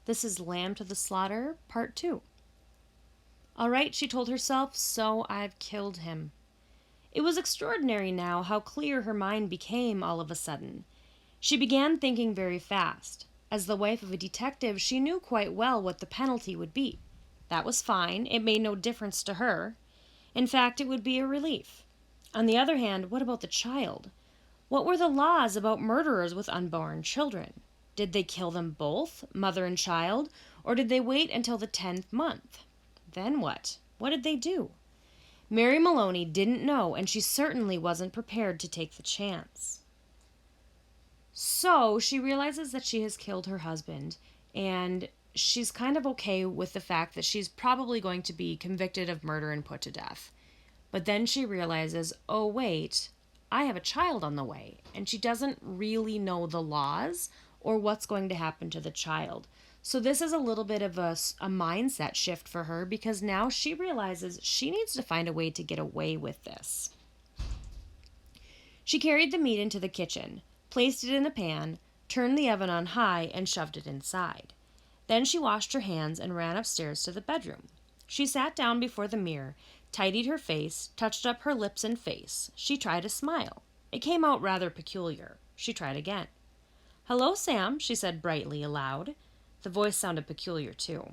This is Lamb to the Slaughter, Part 2. All right, she told herself, so I've killed him. It was extraordinary now how clear her mind became all of a sudden. She began thinking very fast. As the wife of a detective, she knew quite well what the penalty would be. That was fine. It made no difference to her. In fact, it would be a relief. On the other hand, what about the child? What were the laws about murderers with unborn children? Did they kill them both, mother and child, or did they wait until the 10th month? Then what? What did they do? Mary Maloney didn't know, and she certainly wasn't prepared to take the chance. So she realizes that she has killed her husband, and she's kind of okay with the fact that she's probably going to be convicted of murder and put to death. But then she realizes, oh wait, I have a child on the way, and she doesn't really know the laws or what's going to happen to the child. So this is a little bit of a mindset shift for her, because now she realizes she needs to find a way to get away with this. She carried the meat into the kitchen, placed it in a pan, turned the oven on high, and shoved it inside. Then she washed her hands and ran upstairs to the bedroom. She sat down before the mirror, tidied her face, touched up her lips and face. She tried a smile. It came out rather peculiar. She tried again. "Hello, Sam," she said brightly aloud. The voice sounded peculiar, too.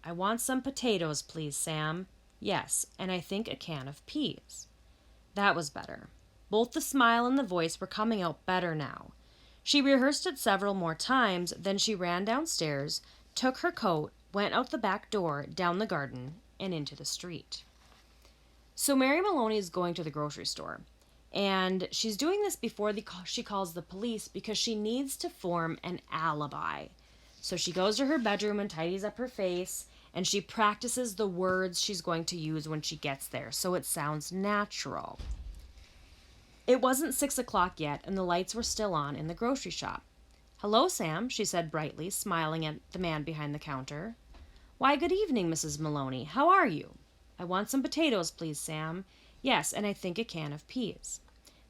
"I want some potatoes, please, Sam." "Yes, and I think a can of peas." That was better. Both the smile and the voice were coming out better now. She rehearsed it several more times, then she ran downstairs, took her coat, went out the back door, down the garden, and into the street. So Mary Maloney is going to the grocery store, and she's doing this before she calls the police because she needs to form an alibi. So she goes to her bedroom and tidies up her face, and she practices the words she's going to use when she gets there, so it sounds natural. It wasn't 6 o'clock yet, and the lights were still on in the grocery shop. "Hello, Sam," she said brightly, smiling at the man behind the counter. "Why, good evening, Mrs. Maloney. How are you?" "I want some potatoes, please, Sam." "Yes, and I think a can of peas."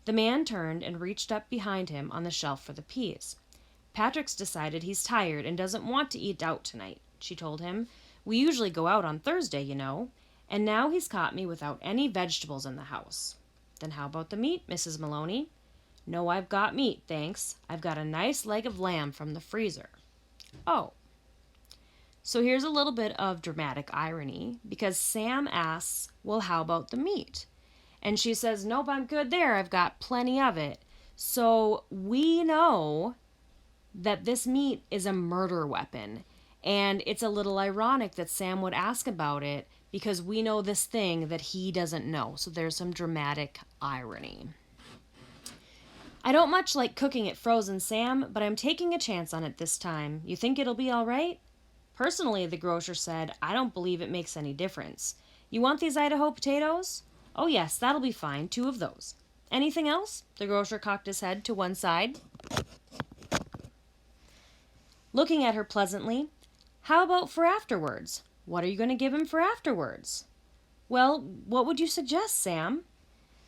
The man turned and reached up behind him on the shelf for the peas. "Patrick's decided he's tired and doesn't want to eat out tonight," she told him. "We usually go out on Thursday, you know. And now he's caught me without any vegetables in the house." "Then how about the meat, Mrs. Maloney?" "No, I've got meat, thanks. I've got a nice leg of lamb from the freezer." "Oh." So here's a little bit of dramatic irony, because Sam asks, "Well, how about the meat?" And she says, "Nope, I'm good there. I've got plenty of it." So we know that this meat is a murder weapon. And it's a little ironic that Sam would ask about it, because we know this thing that he doesn't know. So there's some dramatic irony. "I don't much like cooking it frozen, Sam, but I'm taking a chance on it this time. You think it'll be all right?" "Personally," the grocer said, "I don't believe it makes any difference. You want these Idaho potatoes?" "Oh, yes, that'll be fine. 2 of those." "Anything else?" The grocer cocked his head to one side, looking at her pleasantly. "How about for afterwards? What are you going to give him for afterwards?" "Well, what would you suggest, Sam?"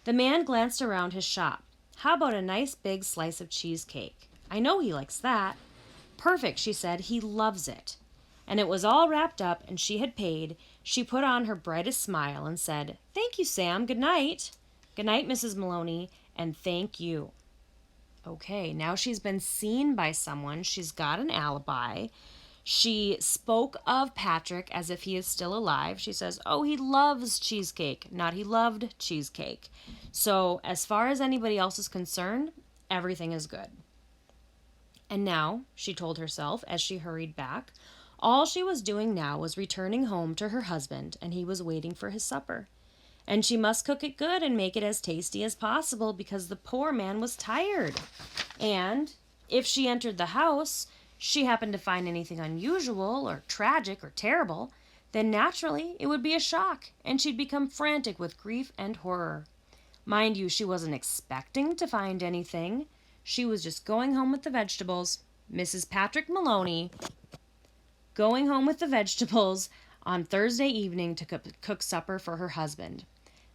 The man glanced around his shop. "How about a nice big slice of cheesecake? I know he likes that." "Perfect," she said. "He loves it." And it was all wrapped up, and she had paid. She put on her brightest smile and said, "Thank you, Sam. Good night." "Good night, Mrs. Maloney, and thank you." Okay, now she's been seen by someone. She's got an alibi. She spoke of Patrick as if he is still alive. She says, "Oh, he loves cheesecake," not "he loved cheesecake." So as far as anybody else is concerned, everything is good. And now, she told herself as she hurried back, all she was doing now was returning home to her husband, and he was waiting for his supper. And she must cook it good and make it as tasty as possible, because the poor man was tired. And if she entered the house, she happened to find anything unusual or tragic or terrible, then naturally it would be a shock, and she'd become frantic with grief and horror. Mind you, she wasn't expecting to find anything. She was just going home with the vegetables. Mrs. Patrick Maloney going home with the vegetables on Thursday evening to cook supper for her husband.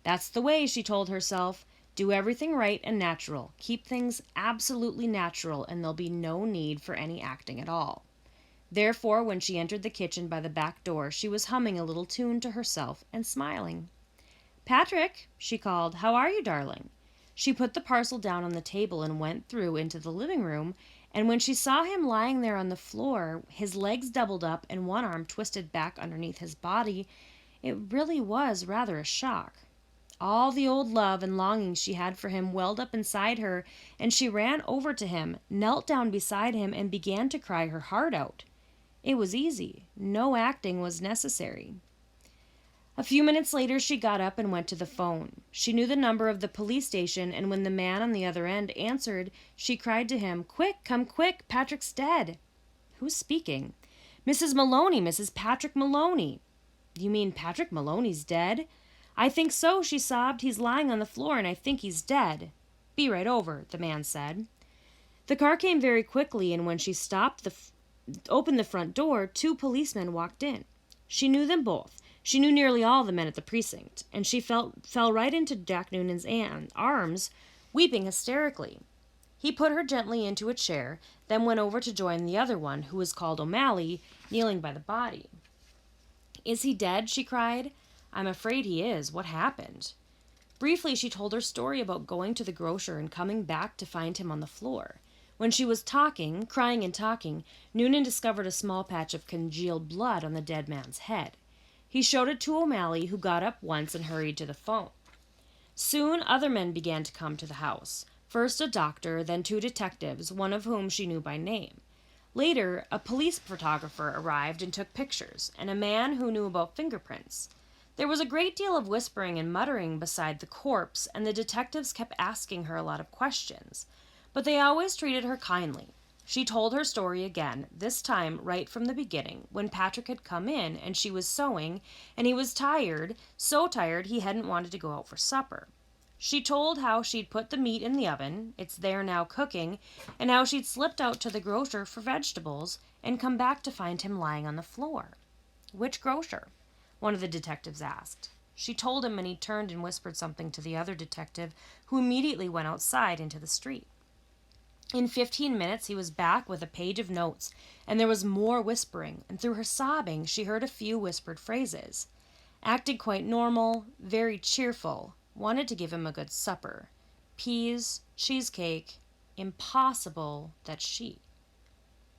That's the way, she told herself. Do everything right and natural. Keep things absolutely natural, and there'll be no need for any acting at all. Therefore, when she entered the kitchen by the back door, she was humming a little tune to herself and smiling. "Patrick," she called, "how are you, darling?" She put the parcel down on the table and went through into the living room, and when she saw him lying there on the floor, his legs doubled up and one arm twisted back underneath his body, it really was rather a shock. All the old love and longing she had for him welled up inside her, and she ran over to him, knelt down beside him, and began to cry her heart out. It was easy. No acting was necessary. A few minutes later she got up and went to the phone. She knew the number of the police station, and when the man on the other end answered, she cried to him, "Quick, come quick, Patrick's dead." "Who's speaking?" "Mrs. Maloney, Mrs. Patrick Maloney." "You mean Patrick Maloney's dead?" "I think so," she sobbed. "He's lying on the floor, and I think he's dead." "Be right over," the man said. The car came very quickly, and when she opened the front door, 2 policemen walked in. She knew them both. She knew nearly all the men at the precinct, and she fell right into Jack Noonan's arms, weeping hysterically. He put her gently into a chair, then went over to join the other one, who was called O'Malley, kneeling by the body. "Is he dead?" she cried. "I'm afraid he is. What happened?" Briefly, she told her story about going to the grocer and coming back to find him on the floor. When she was crying and talking, Noonan discovered a small patch of congealed blood on the dead man's head. He showed it to O'Malley, who got up once and hurried to the phone. Soon other men began to come to the house. First a doctor, then 2 detectives, one of whom she knew by name. Later, a police photographer arrived and took pictures, and a man who knew about fingerprints. There was a great deal of whispering and muttering beside the corpse, and the detectives kept asking her a lot of questions. But they always treated her kindly. She told her story again, this time right from the beginning, when Patrick had come in and she was sewing, and he was tired, so tired he hadn't wanted to go out for supper. She told how she'd put the meat in the oven, it's there now cooking, and how she'd slipped out to the grocer for vegetables and come back to find him lying on the floor. "Which grocer?" one of the detectives asked. She told him, and he turned and whispered something to the other detective, who immediately went outside into the street. In 15 minutes he was back with a page of notes, and there was more whispering, and through her sobbing she heard a few whispered phrases. Acted quite normal, very cheerful, wanted to give him a good supper. Peas, cheesecake, impossible that she.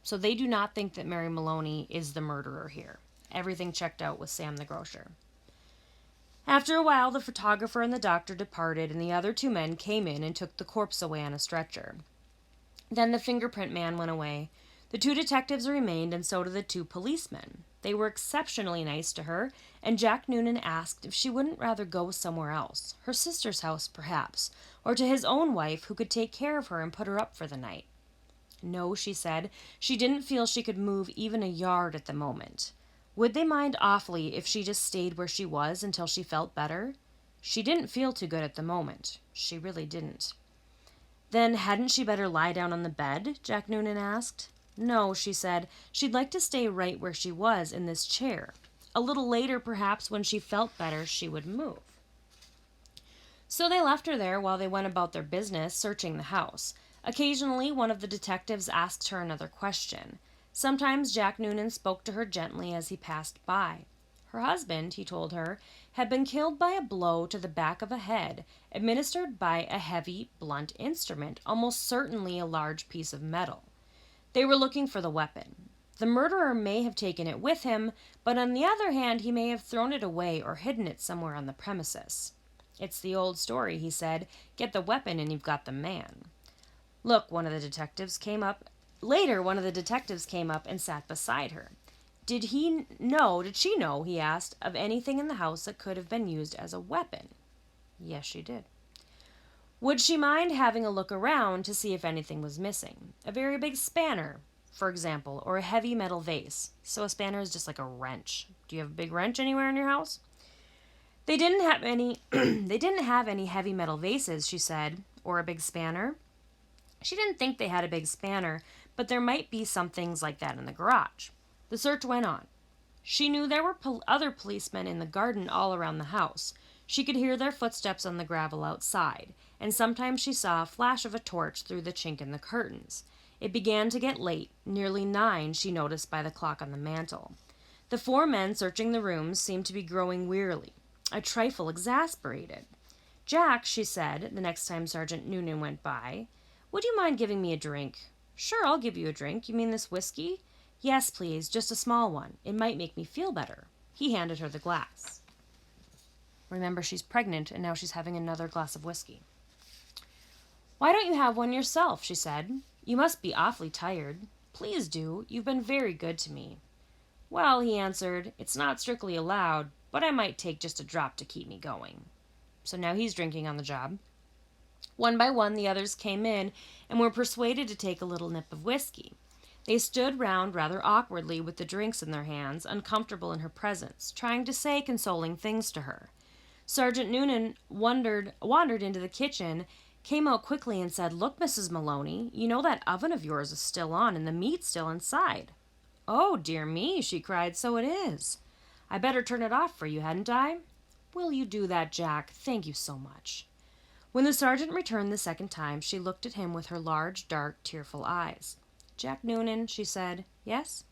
So they do not think that Mary Maloney is the murderer here. Everything checked out with Sam the grocer. After a while the photographer and the doctor departed, and the other 2 men came in and took the corpse away on a stretcher. Then the fingerprint man went away. The 2 detectives remained, and so did the 2 policemen. They were exceptionally nice to her, and Jack Noonan asked if she wouldn't rather go somewhere else, her sister's house perhaps, or to his own wife, who could take care of her and put her up for the night. No, she said, she didn't feel she could move even a yard at the moment. Would they mind awfully if she just stayed where she was until she felt better? She didn't feel too good at the moment. She really didn't. "Then hadn't she better lie down on the bed?" Jack Noonan asked. "No," she said. "She'd like to stay right where she was, in this chair. A little later, perhaps, when she felt better, she would move." So they left her there while they went about their business, searching the house. Occasionally, one of the detectives asked her another question. Sometimes Jack Noonan spoke to her gently as he passed by. Her husband, he told her, had been killed by a blow to the back of a head, administered by a heavy, blunt instrument, almost certainly a large piece of metal. They were looking for the weapon. The murderer may have taken it with him, but on the other hand, he may have thrown it away or hidden it somewhere on the premises. "It's the old story," he said. "Get the weapon and you've got the man." Later, one of the detectives came up and sat beside her. Did she know, he asked, of anything in the house that could have been used as a weapon? Yes, she did. Would she mind having a look around to see if anything was missing? A very big spanner, for example, or a heavy metal vase. So a spanner is just like a wrench. Do you have a big wrench anywhere in your house? They didn't have any they didn't have any heavy metal vases, she said, or a big spanner. She didn't think they had a big spanner, but there might be some things like that in the garage. The search went on. She knew there were other policemen in the garden all around the house. She could hear their footsteps on the gravel outside, and sometimes she saw a flash of a torch through the chink in the curtains. It began to get late, nearly 9, she noticed by the clock on the mantel. The 4 men searching the rooms seemed to be growing wearily, a trifle exasperated. "Jack," she said, the next time Sergeant Noonan went by, "would you mind giving me a drink?" "Sure, I'll give you a drink. You mean this whiskey?" "Yes, please, just a small one. It might make me feel better." He handed her the glass. Remember, she's pregnant, and now she's having another glass of whiskey. "Why don't you have one yourself?" she said. "You must be awfully tired. Please do. You've been very good to me." "Well," he answered, "it's not strictly allowed, but I might take just a drop to keep me going." So now he's drinking on the job. One by one, the others came in and were persuaded to take a little nip of whiskey. They stood round rather awkwardly with the drinks in their hands, uncomfortable in her presence, trying to say consoling things to her. Sergeant Noonan wandered into the kitchen, came out quickly and said, "Look, Mrs. Maloney, you know that oven of yours is still on and the meat's still inside." "Oh, dear me," she cried, "so it is. I better turn it off for you, hadn't I?" "Will you do that, Jack? Thank you so much." When the sergeant returned the second time, she looked at him with her large, dark, tearful eyes. "Jack Noonan," she said. "Yes?"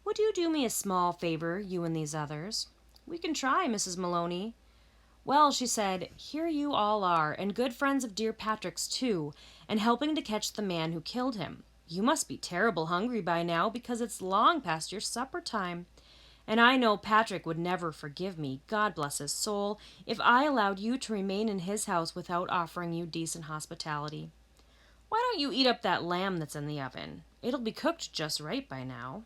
"Would you do me a small favor, you and these others?" "We can try, Mrs. Maloney." "Well," she said, "here you all are, and good friends of dear Patrick's too, and helping to catch the man who killed him. You must be terrible hungry by now, because it's long past your supper time. And I know Patrick would never forgive me, God bless his soul, if I allowed you to remain in his house without offering you decent hospitality. Why don't you eat up that lamb that's in the oven? It'll be cooked just right by now."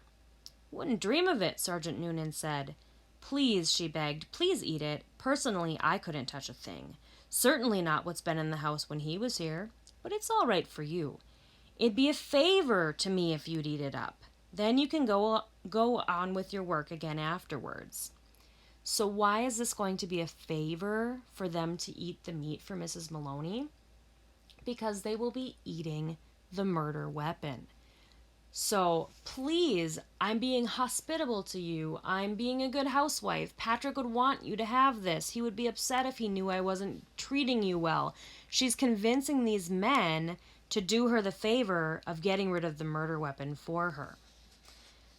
"Wouldn't dream of it," Sergeant Noonan said. "Please," she begged, "please eat it. Personally, I couldn't touch a thing. Certainly not what's been in the house when he was here. But it's all right for you. It'd be a favor to me if you'd eat it up. Then you can go on with your work again afterwards." So why is this going to be a favor for them to eat the meat for Mrs. Maloney? Because they will be eating the murder weapon. So please, I'm being hospitable to you. I'm being a good housewife. Patrick would want you to have this. He would be upset if he knew I wasn't treating you well. She's convincing these men to do her the favor of getting rid of the murder weapon for her.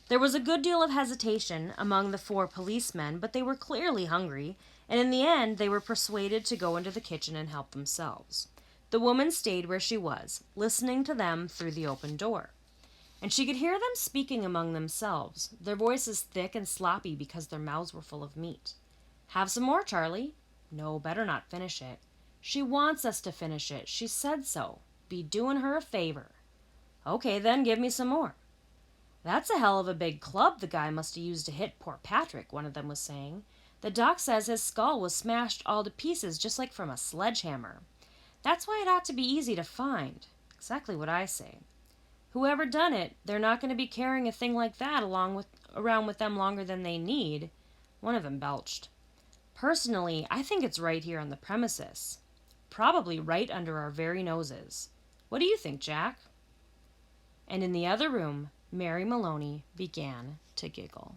There was a good deal of hesitation among the 4 policemen, but they were clearly hungry, and in the end they were persuaded to go into the kitchen and help themselves. The woman stayed where she was, listening to them through the open door. And she could hear them speaking among themselves, their voices thick and sloppy because their mouths were full of meat. "Have some more, Charlie." "No, better not finish it." "She wants us to finish it. She said so. Be doing her a favor." "Okay, then, give me some more." "That's a hell of a big club the guy must have used to hit poor Patrick," one of them was saying. "The doc says his skull was smashed all to pieces just like from a sledgehammer. That's why it ought to be easy to find." "Exactly what I say." "Whoever done it, they're not going to be carrying a thing like that around with them longer than they need." One of them belched. "Personally, I think it's right here on the premises. Probably right under our very noses. What do you think, Jack?" And in the other room, Mary Maloney began to giggle.